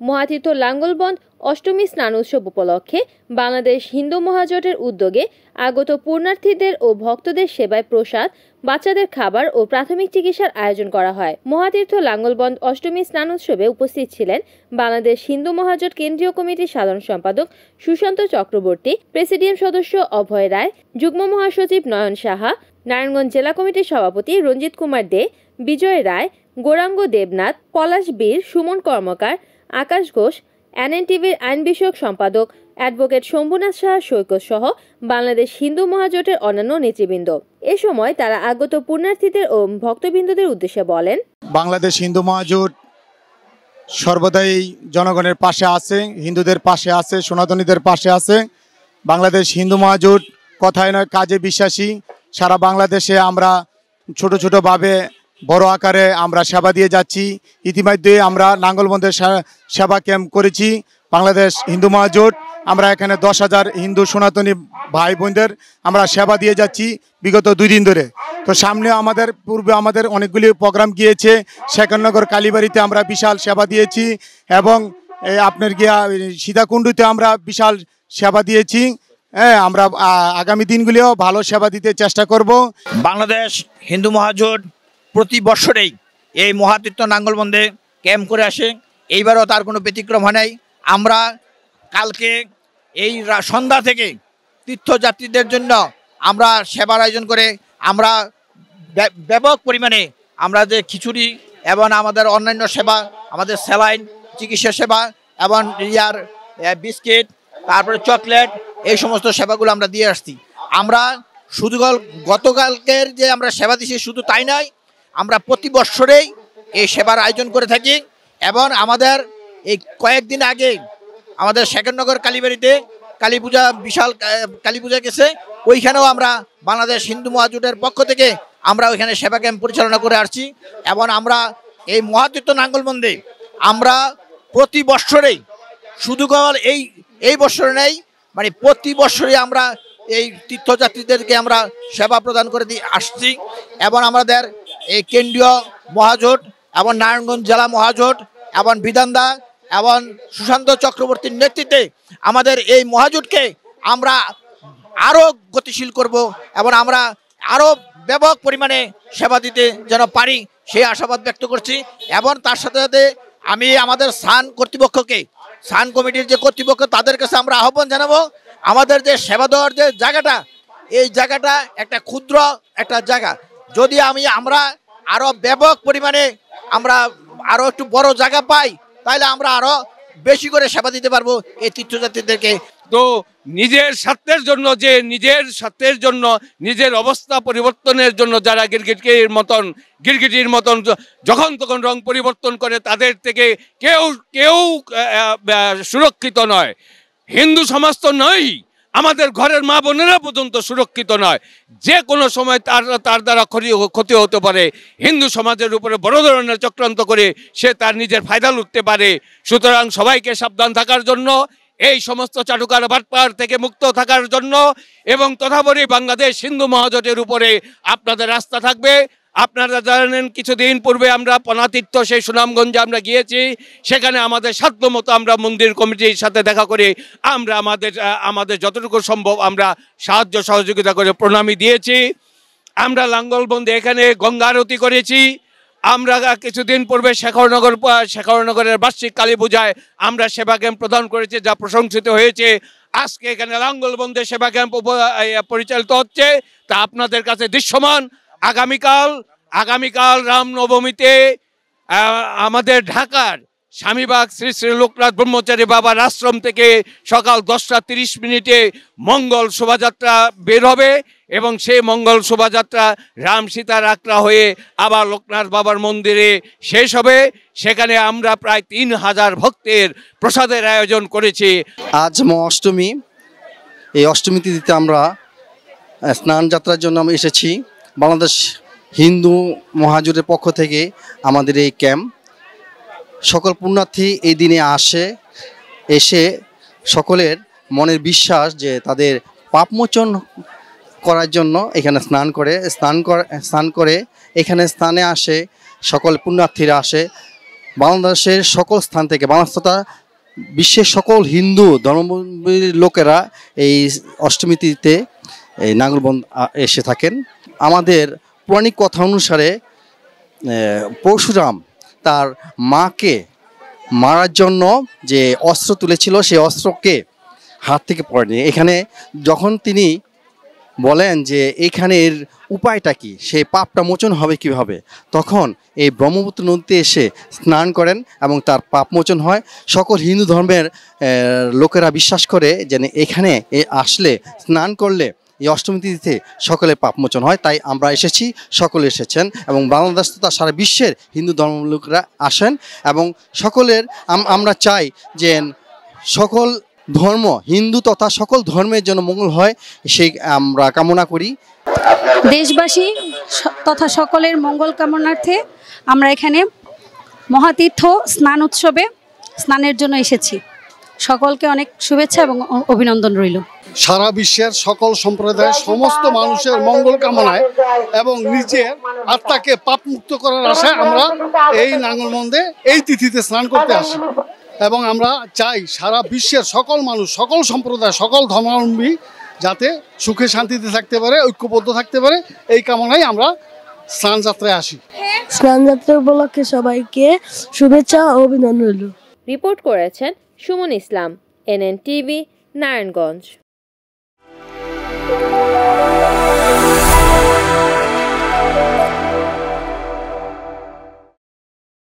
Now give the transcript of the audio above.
মহাতীর্থ লাঙ্গলবন্দ অষ্টমী স্নান উৎসব উপলক্ষে বাংলাদেশ হিন্দু মহাজোটের উদ্যোগে আগত পুণ্যার্থীদের ও ভক্তদের সেবায় প্রসাদ, বাচ্চাদের খাবার ও প্রাথমিক চিকিৎসার আয়োজন করা হয়। মহাতীর্থ লাঙ্গলবন্দ অষ্টমী স্নান উৎসবে উপস্থিত ছিলেন বাংলাদেশ হিন্দু মহাজোট কেন্দ্রীয় কমিটির সাধারণ সম্পাদক সুশান্ত চক্রবর্তী, প্রেসিডিয়াম সদস্য অভয় রায়, যুগ্ম মহাসচিব নয়ন সাহা, নারায়ণগঞ্জ জেলা কমিটির সভাপতি রঞ্জিত কুমার দে, বিজয় রায়, গৌরাঙ্গ দেবনাথ, পলাশ বীর, সুমন কর্মকার, আকাশ ঘোষ, এনএনটিভির আইন বিষয়ক সম্পাদক অ্যাডভোকেট শম্ভুনাথ সাহা সৈকত সহ বাংলাদেশ হিন্দু মহাজোটের অন্যান্য নেতৃবৃন্দ। এ সময় তারা আগত পুণ্যার্থীদের ও ভক্তবৃন্দদের উদ্দেশ্যে বলেন, বাংলাদেশ হিন্দু মহাজোট সর্বদাই জনগণের পাশে আছে, হিন্দুদের পাশে আছে, সনাতনীদের পাশে আছে। বাংলাদেশ হিন্দু মহাজোট কথায় নয় কাজে বিশ্বাসী। সারা বাংলাদেশে আমরা ছোট ছোটভাবে বড় আকারে আমরা সেবা দিয়ে যাচ্ছি। ইতিমধ্যে আমরা নাঙ্গলবন্দের সেবা ক্যাম্প করেছি বাংলাদেশ হিন্দু মহাজোট। আমরা এখানে 10,000 হিন্দু সনাতনী ভাই বোনদের আমরা সেবা দিয়ে যাচ্ছি বিগত 2 দিন ধরে। তো সামনে পূর্বে আমাদের অনেকগুলি প্রোগ্রাম গিয়েছে। শেখরনগর কালীবাড়িতে আমরা বিশাল সেবা দিয়েছি এবং আপনার সীতাকুণ্ডুতে আমরা বিশাল সেবা দিয়েছি। আমরা আগামী দিনগুলিও ভালো সেবা দিতে চেষ্টা করব। বাংলাদেশ হিন্দু মহাজোট প্রতি বছরেই এই মহাতীর্থ নাঙ্গলবন্দে ক্যাম্প করে আসে। এইবারও তার কোনো ব্যতিক্রম হয় নাই। আমরা কালকে এই সন্ধ্যা থেকে তীর্থযাত্রীদের জন্য আমরা সেবার আয়োজন করে আমরা ব্যাপক পরিমাণে আমরা যে খিচুড়ি এবং আমাদের অন্যান্য সেবা, আমাদের স্যালাইন চিকিৎসা সেবা এবং বিস্কিট, তারপরে চকলেট, এই সমস্ত সেবাগুলো আমরা দিয়ে আসছি। আমরা শুধু গতকালকের যে আমরা সেবা দিচ্ছি শুধু তাই নয়, আমরা প্রতি বছরেই এই সেবার আয়োজন করে থাকি এবং আমাদের এই কয়েকদিন আগে আমাদের শেখরনগর কালীবাড়িতে কালী পূজা, বিশাল কালী পূজা গেছে। ওইখানেও আমরা বাংলাদেশ হিন্দু মহাজোটের পক্ষ থেকে আমরা ওইখানে সেবা ক্যাম্প পরিচালনা করে আসছি এবং আমরা এই মহাতীর্থ নাঙ্গলবন্দে আমরা প্রতি বছরেই শুধু এই বছর নেই, মানে প্রতি বছরই আমরা এই তীর্থযাত্রীদেরকে আমরা সেবা প্রদান করে দিয়ে আসছি এবং আমাদের এই কেন্দ্রীয় মহাজোট এবং নারায়ণগঞ্জ জেলা মহাজোট এবং বিধানদা এবং সুশান্ত চক্রবর্তীর নেতৃত্বে আমাদের এই মহাজোটকে আমরা আরও গতিশীল করব এবং আমরা আরও ব্যাপক পরিমাণে সেবা দিতে যেন পারি সেই আশাবাদ ব্যক্ত করছি। এবং তার সাথে সাথে আমি আমাদের স্থান কর্তৃপক্ষকে, স্থান কমিটির যে কর্তৃপক্ষ, তাদের কাছে আমরা আহ্বান জানাবো, আমাদের যে সেবা দেওয়ার যে জায়গাটা, এই জায়গাটা একটা ক্ষুদ্র একটা জায়গা। যদি আমরা আরও ব্যাপক পরিমাণে আমরা আরও একটু বড় জায়গা পাই, তাহলে আমরা আরও বেশি করে সেবা দিতে পারবো এই তীর্থযাত্রীদেরকে। তো নিজের স্বার্থের জন্য নিজের অবস্থা পরিবর্তনের জন্য যারা গিরগিটির মতন যখন তখন রং পরিবর্তন করে, তাদের থেকে কেউ সুরক্ষিত নয়। হিন্দু সমাজ তো নয়, আমাদের ঘরের মা বোনেরা পর্যন্ত সুরক্ষিত নয়। যে কোনো সময় তার দ্বারা ক্ষতি হতে পারে। হিন্দু সমাজের উপরে বড় ধরনের চক্রান্ত করে সে তার নিজের ফায়দা লুটতে পারে। সুতরাং সবাইকে সাবধান থাকার জন্য, এই সমস্ত চাটুকার বাটপার থেকে মুক্ত থাকার জন্য এবং তথাপরি বাংলাদেশ হিন্দু মহাজোটের উপরে আপনাদের আস্থা থাকবে। আপনারা জানেন কিছুদিন পূর্বে আমরা পনাতীর্থ সেই সুনামগঞ্জে আমরা গিয়েছি। সেখানে আমাদের সাধ্যমতো আমরা মন্দির কমিটির সাথে দেখা করে আমরা আমাদের যতটুকু সম্ভব আমরা সাহায্য সহযোগিতা করে প্রণামী দিয়েছি। আমরা লাঙ্গলবন্দে এখানে গঙ্গা আরতি করেছি। আমরা কিছুদিন পূর্বে শেখরনগরের বার্ষিক কালী পূজায় আমরা সেবা ক্যাম্প প্রদান করেছি, যা প্রশংসিত হয়েছে। আজকে এখানে লাঙ্গলবন্দে সেবা ক্যাম্প পরিচালিত হচ্ছে, তা আপনাদের কাছে দৃশ্যমান। আগামীকাল রামনবমীতে আমাদের ঢাকার স্বামীবাগ শ্রী শ্রী লোকনাথ ব্রহ্মচারী বাবার আশ্রম থেকে সকাল 10:30 মঙ্গল শোভাযাত্রা বের হবে এবং সেই মঙ্গল শোভাযাত্রা রাম সীতার আখড়া হয়ে আবার লোকনাথ বাবার মন্দিরে শেষ হবে। সেখানে আমরা প্রায় 3000 ভক্তের প্রসাদের আয়োজন করেছি। আজ অষ্টমী, এই অষ্টমী তিথিতে আমরা স্নান যাত্রার জন্য আমরা এসেছি। বাংলাদেশ হিন্দু মহাজোটের পক্ষ থেকে আমাদের এই ক্যাম্প, সকল পুণ্যার্থী এই দিনে এসে সকলের মনের বিশ্বাস যে তাদের পাপমোচন করার জন্য এখানে স্নান করে এখানে স্থানে আসে, সকল পুণ্যার্থীরা আসে বাংলাদেশের সকল স্থান থেকে বাংলাদেশ তথা বিশ্বের সকল হিন্দু ধর্মাবলম্বী লোকেরা এই অষ্টমী তিথিতে এই নাঙ্গলবন্দ এসে থাকেন। আমাদের পৌরাণিক কথা অনুসারে পরশুরাম তার মাকে মারার জন্য যে অস্ত্র তুলেছিল সেই অস্ত্রকে হাত থেকে পড়েনি। এখানে যখন তিনি বলেন যে এখানের উপায়টা কি, সেই পাপটা মোচন হবে কিভাবে, তখন এই ব্রহ্মপুত্র নদীতে এসে স্নান করেন এবং তার পাপ মোচন হয়। সকল হিন্দু ধর্মের লোকেরা বিশ্বাস করে যে এখানে আসলে স্নান করলে এই অষ্টমী তিথিতে সকলের পাপ মোচন হয়। তাই আমরা এসেছি, সকলে এসেছেন এবং বাংলাদেশ তথা সারা বিশ্বের হিন্দু ধর্মের লোকেরা আসেন এবং সকলের আমরা চাই যে সকল ধর্ম হিন্দু তথা সকল ধর্মের জন্য মঙ্গল হয়, সেই আমরা কামনা করি। দেশবাসী তথা সকলের মঙ্গল কামনার্থে আমরা এখানে মহাতীর্থ স্নান উৎসবে স্নানের জন্য এসেছি। সকলকে অনেক শুভেচ্ছা এবং অভিনন্দন রইল। সারা বিশ্বের সকল সম্প্রদায়ের সমস্ত মানুষের মঙ্গল কামনায় এবং নিজের আত্মাকে পাপ মুক্ত করার আশায় আমরা এই নাঙ্গলবন্দে এই তিথিতে স্নান করতে আসি এবং আমরা চাই সারা বিশ্বের সকল মানুষ, সকল সম্প্রদায়, সকল ধর্মাবলম্বী যাতে সুখে শান্তিতে থাকতে পারে, ঐক্যবদ্ধ থাকতে পারে, এই কামনায় আমরা স্নান যাত্রায় আসি। স্নান যাত্রা উপলক্ষে সবাইকে শুভেচ্ছা ও অভিনন্দন রইল। রিপোর্ট করেছেন সুমন ইসলাম, NN TV, নারায়ণগঞ্জ।